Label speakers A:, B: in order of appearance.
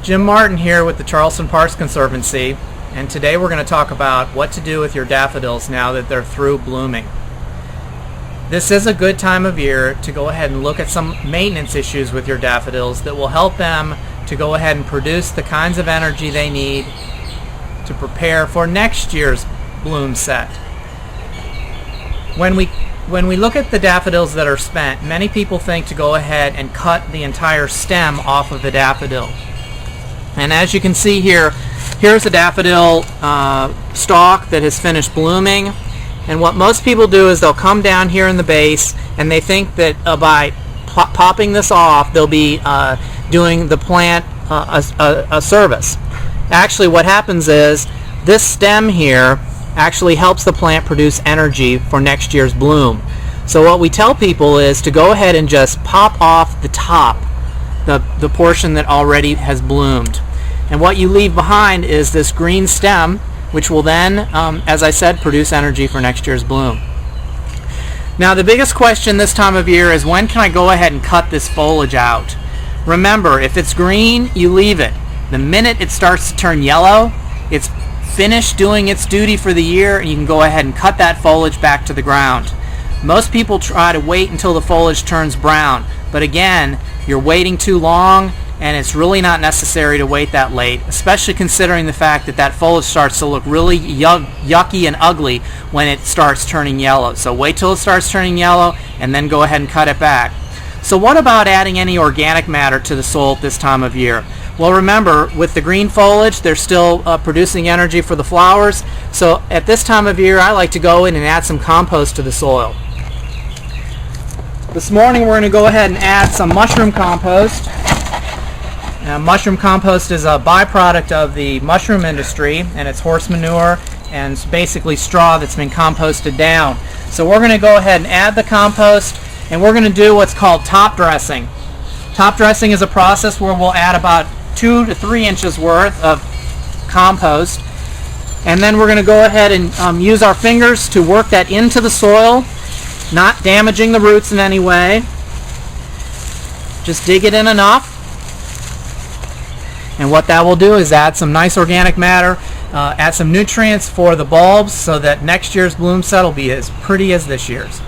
A: Jim Martin here with the Charleston Parks Conservancy, and today we're going to talk about what to do with your daffodils now that they're through blooming. This is a good time of year to go ahead and look at some maintenance issues with your daffodils that will help them to go ahead and produce the kinds of energy they need to prepare for next year's bloom set. When we look at the daffodils that are spent, many people think to go ahead and cut the entire stem off of the daffodil. And as you can see here, here's a daffodil stalk that has finished blooming. And what most people do is they'll come down here in the base and they think that by popping this off, they'll be doing the plant a service. Actually, what happens is this stem here actually helps the plant produce energy for next year's bloom. So what we tell people is to go ahead and just pop off the top, the portion that already has bloomed. And what you leave behind is this green stem, which will then, as I said, produce energy for next year's bloom. Now the biggest question this time of year is, when can I go ahead and cut this foliage out? Remember, if it's green, you leave it. The minute it starts to turn yellow, it's finished doing its duty for the year, and you can go ahead and cut that foliage back to the ground. Most people try to wait until the foliage turns brown, but again, you're waiting too long, and it's really not necessary to wait that late, especially considering the fact that foliage starts to look really yucky and ugly when it starts turning yellow. So wait till it starts turning yellow and then go ahead and cut it back. So what about adding any organic matter to the soil at this time of year? Well, remember, with the green foliage, they're still producing energy for the flowers. So at this time of year, I like to go in and add some compost to the soil. This morning we're going to go ahead and add some mushroom compost. Mushroom compost is a byproduct of the mushroom industry, and it's horse manure and it's basically straw that's been composted down. So we're going to go ahead and add the compost, and we're going to do what's called top dressing. Top dressing is a process where we'll add about 2 to 3 inches worth of compost, and then we're going to go ahead and use our fingers to work that into the soil, not damaging the roots in any way. Just dig it in enough. And what that will do is add some nice organic matter, add some nutrients for the bulbs so that next year's bloom set will be as pretty as this year's.